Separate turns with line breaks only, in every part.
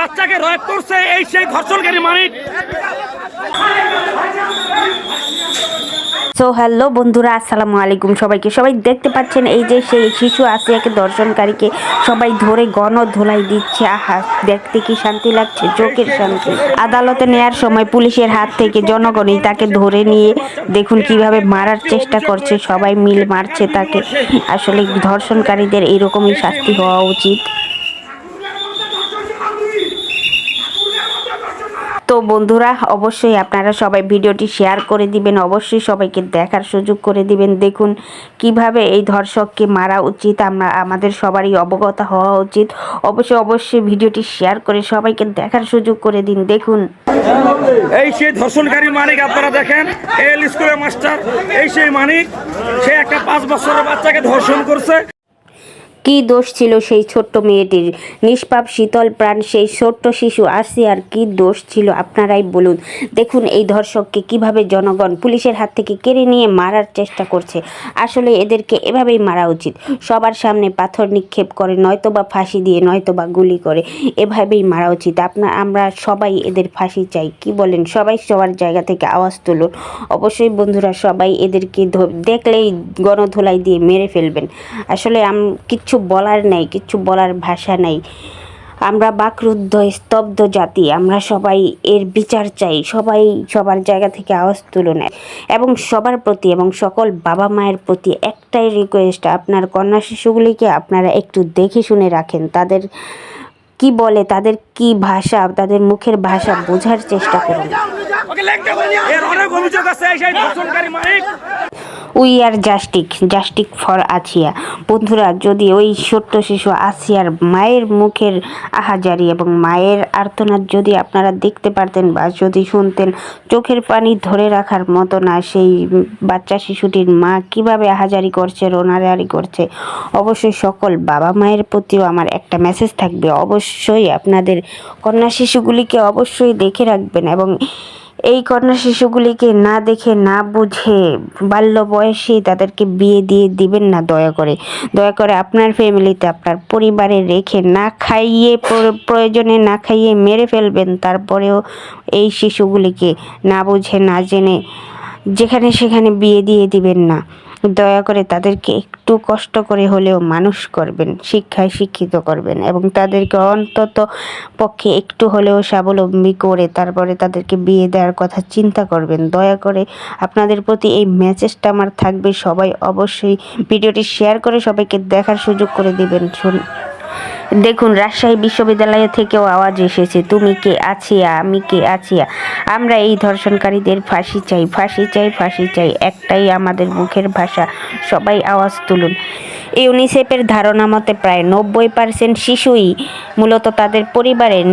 বাচ্চাকে রয়েপ করছে এই সেই ধর্ষণকারী মানিক।
সো হ্যালো বন্ধুরা, আসসালামু আলাইকুম সবাইকে। সবাই দেখতে পাচ্ছেন এই যে সেই শিশু আসিয়াকে ধর্ষণকারীকে সবাই ধরে গণধোলাই দিচ্ছে। আহা, দেখতে কি শান্তি লাগছে, চোখের শান্তি। আদালতে নেয়ার সময় পুলিশের হাত থেকে জনগণই তাকে ধরে নিয়ে দেখুন কিভাবে মারার চেষ্টা করছে, সবাই মিল মারছে তাকে। আসলে ধর্ষণকারীদের এরকমই শাস্তি হওয়া উচিত। তো বন্ধুরা, অবশ্যই আপনারা সবাই ভিডিওটি শেয়ার করে দিবেন, অবশ্যই সবাইকে দেখার সুযোগ করে দিবেন। দেখুন কিভাবে এই ধর্ষককে মারা উচিত, আমাদের সবারই অবগত হওয়া উচিত। অবশ্যই ভিডিওটি শেয়ার করে সবাইকে দেখার সুযোগ করে দিন। দেখুন
এই সেই ধর্ষণকারী মানিক, আপনারা দেখেন এল স্কুলের মাস্টার, এই সেই মানিক, সে একটা 5 বছরের বাচ্চাকে ধর্ষণ করছে।
কি দোষ ছিল সেই ছোট্ট মেয়েটির? নিষ্পাপ শীতল প্রাণ সেই ছোট্ট শিশু আসিয়ার কি দোষ ছিল আপনারাই বলুন। দেখুন এই ধর্ষককে কিভাবে জনগণ পুলিশের হাত থেকে কেড়ে নিয়ে মারার চেষ্টা করছে। আসলে এদেরকে এভাবেই মারা উচিত, সবার সামনে পাথর নিক্ষেপ করে, নয়তোবা ফাঁসি দিয়ে, নয়তোবা গুলি করে, এভাবেই মারা উচিত। আমরা সবাই এদের ফাঁসি চাই, কি বলেন? সবাই সবার জায়গা থেকে আওয়াজ তুলুন। অবশ্যই বন্ধুরা, সবাই এদেরকে দেখলেই গণধোলাই দিয়ে মেরে ফেলবেন। আসলে কিচ্ছু বলার নেই, কিচ্ছু বলার ভাষা নেই। আমরা বাকরুদ্ধ স্তব্ধ জাতি, আমরা সবাই এর বিচার চাই। সবাই সবার জায়গা থেকে আওয়াজ তুলুন। এবং সবার প্রতি এবং সকল বাবা মায়ের প্রতি একটাই রিকোয়েস্ট, আপনার কন্যা শিশুগুলিকে আপনারা একটু দেখে শুনে রাখেন। তাদের কি বলে, তাদের কি ভাষা, তাদের মুখের ভাষা বোঝার চেষ্টা করুন। উই আর জাস্টিক ফর আসিয়া। বন্ধুরা, যদি ওই ছোট্ট শিশু আসিয়ার মায়ের মুখের আহাজারি এবং মায়ের আর্তনাদ যদি আপনারা দেখতে পারতেন বা যদি শুনতেন, চোখের পানি ধরে রাখার মতো না। সেই বাচ্চা শিশুটির মা কিভাবে আহাজারি করছে, রোনাজারি করছে। অবশ্যই সকল বাবা মায়ের প্রতিও আমার একটা মেসেজ থাকবে, অবশ্যই আপনাদের কন্যা শিশুগুলিকে অবশ্যই দেখে রাখবেন এবং এই কন্যা শিশুগুলিকে না দেখে না বুঝে বাল্য বয়সেই তাদেরকে বিয়ে দিয়ে দিবেন না। দয়া করে আপনার ফ্যামিলিতে, আপনার পরিবারে রেখে না খাইয়ে, প্রয়োজনে না খাইয়ে মেরে ফেলবেন। তারপরেও এই শিশুগুলিকে না বুঝে না জেনে যেখানে সেখানে বিয়ে দিয়ে দিবেন না। দয়া করে তাদেরকে একটু কষ্ট করে হলেও মানুষ করবেন, শিক্ষায় শিক্ষিত করবেন এবং তাদেরকে অন্তত পক্ষে একটু হলেও স্বাবলম্বী করে তারপরে তাদেরকে বিয়ে দেওয়ার কথা চিন্তা করবেন। দয়া করে আপনাদের প্রতি এই মেসেজটা আমার থাকবে। সবাই অবশ্যই ভিডিওটি শেয়ার করে সবাইকে দেখার সুযোগ করে দিবেন। দেখুন রাজশাহী বিশ্ববিদ্যালয় থেকেও আওয়াজ এসেছে, তুমি কে আছিয়া, আমি কে আছিয়া। আমরা এই ধর্ষণকারীদের ফাঁসি চাই। একটাই আমাদের মুখের ভাষা, সবাই আওয়াজ তুলুন। ইউনিসেফের ধারণা মতে প্রায় 90% শিশুই মূলত তাদের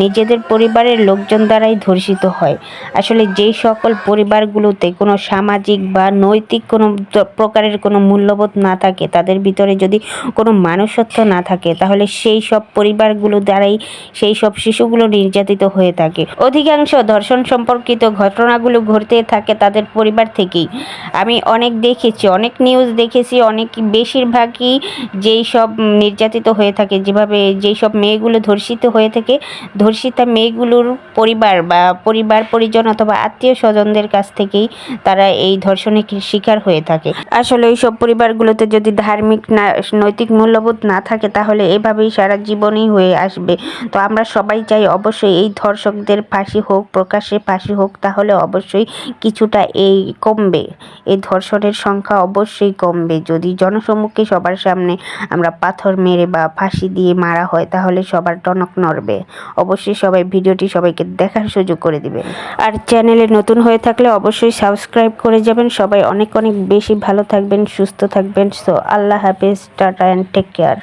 নিজেদের পরিবারের লোকজন দ্বারাই ধর্ষিত হয়। আসলে যেই সকল পরিবারগুলোতে কোনো সামাজিক বা নৈতিক কোনো প্রকারের কোনো মূল্যবোধ না থাকে, তাদের ভিতরে যদি কোনো মানুষত্ব না থাকে, তাহলে সেই সব পরিবারগুলো দ্বারাই সেই সব শিশুগুলো নির্যাতিত হয়ে থাকে। অধিকাংশ ধর্ষণ সম্পর্কিত ঘটনাগুলো ঘটতে থাকে তাদের পরিবার থেকেই। আমি অনেক দেখেছি, অনেক নিউজ দেখেছি, বেশিরভাগই যেই সব নির্যাতিত হয়ে থাকে, যেই সব মেয়েগুলো ধর্ষিত হয়ে থাকে, ধর্ষিতা মেয়েগুলোর পরিবার পরিজন অথবা আত্মীয় স্বজনদের কাছ থেকেই তারা এই ধর্ষণের শিকার হয়ে থাকে। আসলে এই সব পরিবারগুলোতে যদি ধার্মিক নৈতিক মূল্যবোধ না থাকে, তাহলে এভাবেই সারা জীবনই হয়ে আসবে। তো আমরা সবাই চাই অবশ্যই এই ধর্ষকদের ফাঁসি হোক, প্রকাশ্যে ফাঁসি হোক, তাহলে অবশ্যই কিছুটা কমবে, এই ধর্ষণের সংখ্যা অবশ্যই কমবে। যদি জনসম্মুখে সবার সামনে আমরা পাথর মেরে বা ফাঁসি দিয়ে মারা হয়, তাহলে সবার টনক নড়বে। অবশ্যই সবাই ভিডিওটি সবাইকে দেখার সুযোগ করে দিবেন। আর চ্যানেলে নতুন হয়ে থাকলে অবশ্যই সাবস্ক্রাইব করে যাবেন। সবাই অনেক বেশি ভালো থাকবেন, সুস্থ থাকবেন। সো আল্লাহ হাফেজ, টাটা অ্যান্ড টেক কেয়ার।